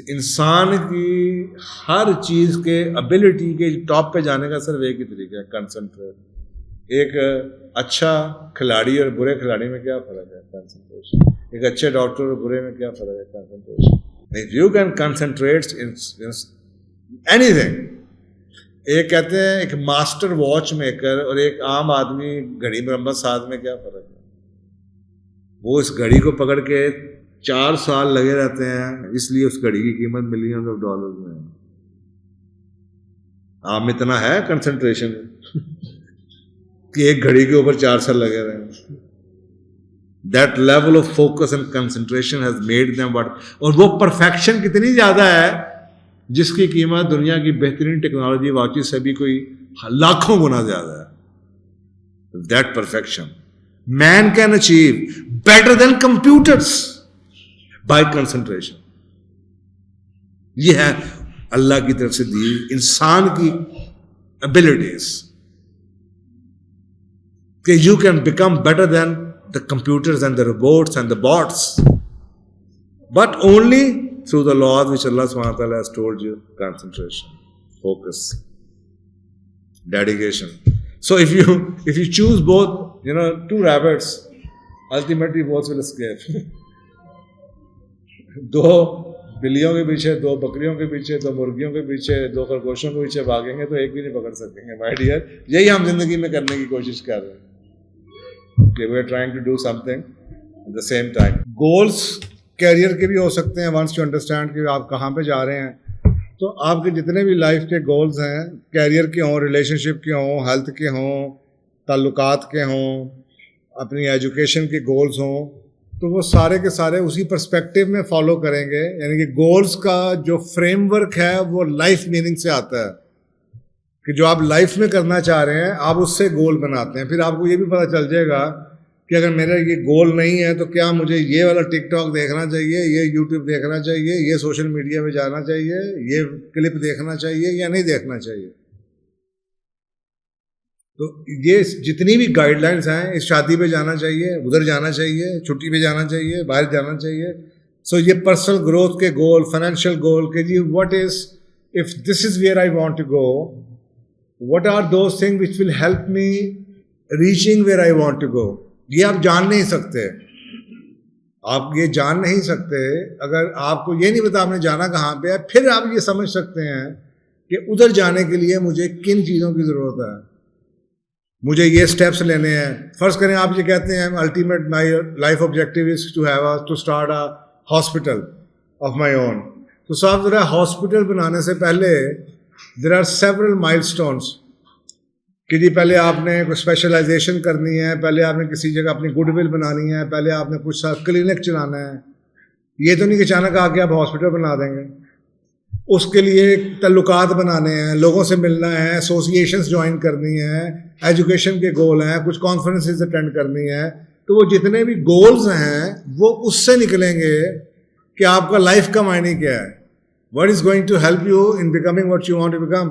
انسان کی ہر چیز کے ابیلٹی کے ٹاپ پہ جانے کا صرف ایک ہی طریقہ ہے، کنسنٹریٹ. ایک اچھا کھلاڑی اور برے کھلاڑی میں کیا فرق ہے؟ کنسنٹریشن. ایک اچھے ڈاکٹر اور برے میں کیا فرق ہے؟ Concentration. If you can concentrate in anything. ایک کہتے ہیں ایک ماسٹر واچ میکر اور ایک عام آدمی گھڑی مرمت ساز میں کیا فرق ہے؟ وہ اس گھڑی کو پکڑ کے 4 سال لگے رہتے ہیں، اس لیے اس گھڑی کی قیمت ملینز آف ڈالرز میں ہے. آپ میں اتنا ہے کنسنٹریشن کہ ایک گھڑی کے اوپر 4 سال لگے رہے. That level of focus and concentration has made them what. اور وہ پرفیکشن کتنی زیادہ ہے جس کی قیمت دنیا کی بہترین ٹیکنالوجی واچز سے بھی کوئی لاکھوں گنا زیادہ ہے. That perfection man can achieve better than computers by concentration. یہ ہے اللہ کی طرف سے دی انسان کی abilities کہ you can become better than the computers and the robots and the bots, but only through the laws which Allah subhanahu wa ta'ala has told you: concentration, focus, dedication. So if you choose both, two rabbits, ultimately both will escape. 2 بلیوں کے پیچھے، 2 بکریوں کے پیچھے، 2 مرغیوں کے پیچھے، 2 خرگوشوں کے پیچھے بھاگیں گے تو ایک بھی نہیں پکڑ سکیں گے. مائی ڈیئر، یہی ہم زندگی میں کرنے کی کوشش کر رہے ہیں کہ we are trying to do something at the same time. Goals career کے بھی ہو سکتے ہیں. once you understand کہ آپ کہاں پہ جا رہے ہیں تو آپ کے جتنے بھی لائف کے گولز ہیں، کیریئر کے ہوں، ریلیشن شپ کے ہوں، ہیلتھ کے ہوں، تعلقات کے ہوں، اپنی ایجوکیشن کے گولز ہوں، تو وہ سارے کے سارے اسی پرسپیکٹیو میں فالو کریں گے. یعنی کہ گولز کا جو فریم ورک ہے وہ لائف میننگ سے آتا ہے کہ جو آپ لائف میں کرنا چاہ رہے ہیں آپ اس سے گول بناتے ہیں. پھر آپ کو یہ بھی پتہ چل جائے گا کہ اگر میرا یہ گول نہیں ہے تو کیا مجھے یہ والا ٹک ٹاک دیکھنا چاہیے، یہ یوٹیوب دیکھنا چاہیے، یہ سوشل میڈیا پہ جانا چاہیے، یہ کلپ دیکھنا چاہیے یا نہیں دیکھنا چاہیے. تو یہ جتنی بھی گائیڈ لائنس ہیں، اس شادی پہ جانا چاہیے، ادھر جانا چاہیے، چھٹی پہ جانا چاہیے، باہر جانا چاہیے. سو یہ پرسنل گروتھ کے گول، فائنینشیل گول کہ جی what is if this is where I want to go, what are those things which will help me reaching where I want to go. یہ آپ جان نہیں سکتے. آپ یہ جان نہیں سکتے اگر آپ کو یہ نہیں پتا آپ نے جانا کہاں پہ ہے. پھر آپ یہ سمجھ سکتے ہیں کہ ادھر جانے کے لیے مجھے کن چیزوں کی ضرورت ہے، مجھے یہ اسٹیپس لینے ہیں. فرض کریں آپ یہ کہتے ہیں ultimate my life objective is to start a hospital of my own. تو صاحب ذرا ہاسپٹل بنانے سے پہلے there are several milestones کہ جی پہلے آپ نے کوئی اسپیشلائزیشن کرنی ہے، پہلے آپ نے کسی جگہ اپنی گڈ ول بنانی ہے، پہلے آپ نے کچھ سا کلینک چلانا ہے. یہ تو نہیں کہ اچانک آ کے آپ ہاسپٹل بنا دیں گے. اس کے لیے تعلقات بنانے ہیں، لوگوں سے ملنا ہے، ایسوسیشنز جوائن کرنی ہیں، ایجوکیشن کے گول ہیں، کچھ کانفرنسز اٹینڈ کرنی ہے. تو وہ جتنے بھی گولز ہیں وہ اس سے نکلیں گے کہ آپ کا لائف کا معنی کیا ہے. What is going to help you in becoming what you want to become.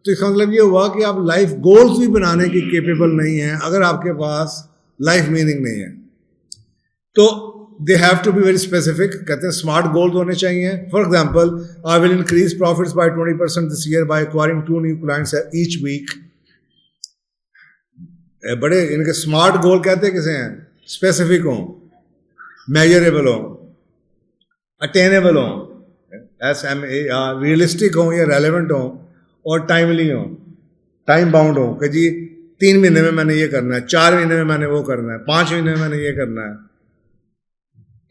تو اس کا مطلب یہ ہوا کہ آپ لائف گولز بھی بنانے کی کیپیبل نہیں ہیں اگر آپ کے پاس لائف میننگ نہیں ہے. تو they have to be very specific. کہتے ہیں اسمارٹ گولز ہونے چاہیے. For example I will increase profits by 20% this year by acquiring 2 new clients each week. بڑے ان کے اسمارٹ گول کہتے کسے ہیں؟ اسپیسیفک ہوں، میجریبل ہوں، اٹینیبل ہوں، SMAR ریئلسٹک ہوں یا ریلیونٹ ہوں، اور ٹائملی ہوں، ٹائم باؤنڈ ہوں کہ جی 3 مہینے میں نے یہ کرنا ہے، 4 مہینے میں نے وہ کرنا ہے، 5 مہینے میں نے یہ کرنا ہے.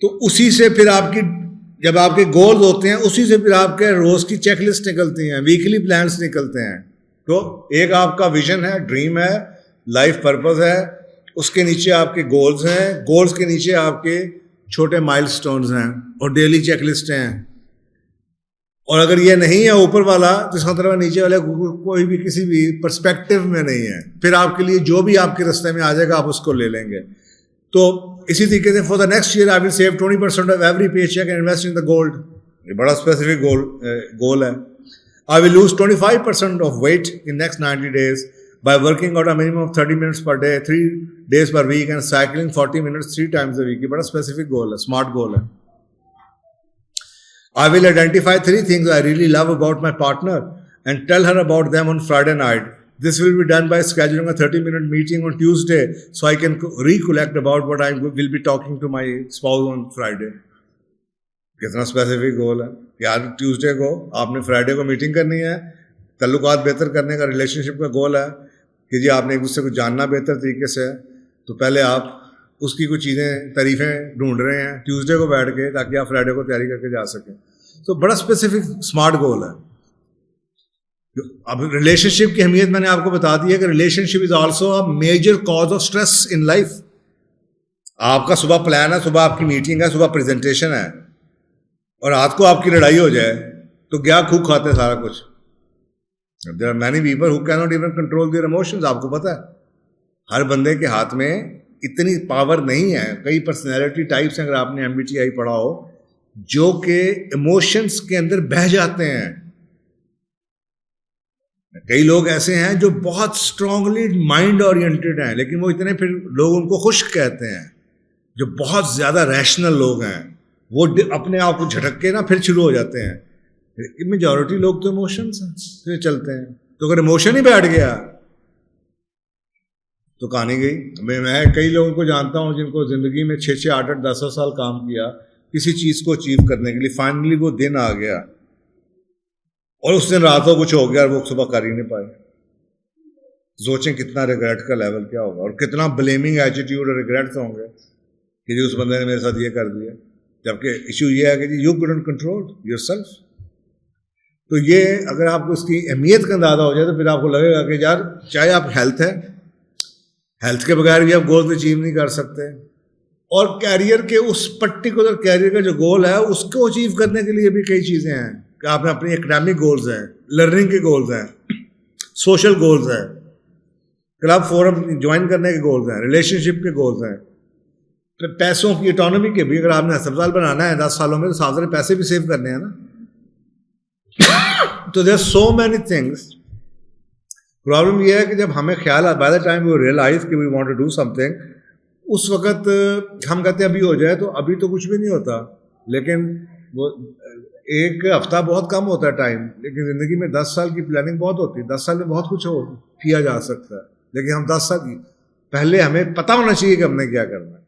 تو اسی سے پھر آپ کی جب آپ کے گولز ہوتے ہیں اسی سے پھر آپ کے روز کی چیک لسٹ نکلتی ہیں، ویکلی پلانس نکلتے ہیں. تو ایک آپ کا ویژن ہے، ڈریم ہے، لائف پرپز ہے، اس کے نیچے آپ کے گولز ہیں، گولز کے نیچے آپ کے چھوٹے مائل سٹونز ہیں اور ڈیلی چیک لسٹیں ہیں. اور اگر یہ نہیں ہے اوپر والا تو اس کا مطلب نیچے والے کوئی بھی کسی بھی پرسپیکٹیو میں نہیں ہے. پھر آپ کے لیے جو بھی آپ کے رستے میں آ جائے گا آپ اس کو لے لیں گے. تو اسی طریقے سے for the next year I will save 20% of every pay cheque and invest in the gold. یہ بڑا اسپیسیفک گول ہے. I will lose 25% of weight in next 90 days by working out a minimum of 30 minutes per day 3 days per week and cycling 40 minutes 3 times a week. یہ بڑا specific goal ہے، smart گول ہے. I will identify 3 things I really love about my partner and tell her about them on Friday night. This will be done by scheduling a 30-minute meeting on Tuesday so I can recollect about what I will be talking to my spouse on Friday. کتنا specific goal ہے کہ آج Tuesday کو آپ نے Friday کو meeting کرنی ہے. تعلقات بہتر کرنے کا ریلیشن شپ کا گول ہے کہ جی آپ نے ایک دوسرے کو جاننا بہتر طریقے سے ہے, تو پہلے آپ اس کی کچھ چیزیں تعریفیں ڈھونڈ رہے ہیں ٹیوزڈے کو بیٹھ کے تاکہ آپ فرائیڈے کو تیاری کر کے جا سکیں. تو بڑا اسپیسیفک اسمارٹ گول ہے. اب ریلیشن شپ کی اہمیت میں نے آپ کو بتا دی ہے کہ relationship is also a major cause of stress in life. آپ کا صبح پلان ہے, صبح آپ کی میٹنگ ہے, صبح پریزنٹیشن ہے, اور رات کو آپ کی لڑائی ہو جائے تو کیا کھو کھاتے سارا کچھ. There are many people who can not even control their emotions. آپ کو پتہ ہے ہر بندے کے ہاتھ میں اتنی پاور نہیں ہے. کئی پرسنالٹی ٹائپس ہیں, اگر آپ نے MBTI پڑھا ہو, جو کہ ایموشنس کے اندر بہہ جاتے ہیں. کئی لوگ ایسے ہیں جو بہت اسٹرانگلی مائنڈ اورینٹیڈ ہیں, لیکن وہ اتنے پھر لوگ ان کو خشک کہتے ہیں. جو بہت زیادہ ریشنل لوگ ہیں وہ اپنے آپ کو جھٹک کے نا پھر شروع ہو جاتے ہیں. میجورٹی لوگ تو ایموشنس ہیں, پھر چلتے ہیں. تو اگر ایموشن ہی بیٹھ گیا تو کہانی گئی. میں کئی لوگوں کو جانتا ہوں جن کو زندگی میں 6 8 10 سال کام کیا کسی چیز کو اچیو کرنے کے لیے, فائنلی وہ دن آ گیا اور اس دن راتوں کچھ ہو گیا اور وہ صبح کر ہی نہیں پائے. سوچیں کتنا ریگریٹ کا لیول کیا ہوگا اور کتنا بلیمنگ ایٹیٹیوڈ اور ریگریٹس ہوں گے کہ جی اس بندے نے میرے ساتھ یہ کر دیا, جبکہ ایشو یہ ہے کہ جی یو couldn't control yourself. تو یہ اگر آپ کو اس کی اہمیت کا اندازہ ہو جائے تو پھر آپ کو لگے گا کہ یار چاہے آپ ہیلتھ ہے, ہیلتھ کے بغیر بھی آپ گولز اچیو نہیں کر سکتے, اور کیریئر کے اس پرٹیکولر کیریئر کا جو گول ہے اس کو اچیو کرنے کے لیے بھی کئی چیزیں ہیں کہ آپ نے اپنی اکیڈمک گولز ہیں, لرننگ کے گولز ہیں, سوشل گولز ہیں, کلب فورم جوائن کرنے کے گولز ہیں, ریلیشن شپ کے گولز ہیں, پیسوں کی اٹانومی کے بھی. اگر آپ نے ہسپتال بنانا ہے 10 سالوں میں تو ساتھ ساتھ پیسے بھی سیو کرنے ہیں نا. تو there so many things. Problem یہ ہے کہ جب ہمیں خیال آتا by the time we realise کہ we want to do something, اس وقت ہم کہتے ہیں ابھی ہو جائے, تو ابھی تو کچھ بھی نہیں ہوتا. لیکن وہ ایک ہفتہ بہت کم ہوتا ہے ٹائم, لیکن زندگی میں 10 سال کی پلاننگ بہت ہوتی ہے. 10 سال میں بہت کچھ کیا جا سکتا ہے, لیکن ہم 10 سال پہلے ہمیں پتہ ہونا چاہیے کہ ہم نے کیا کرنا ہے.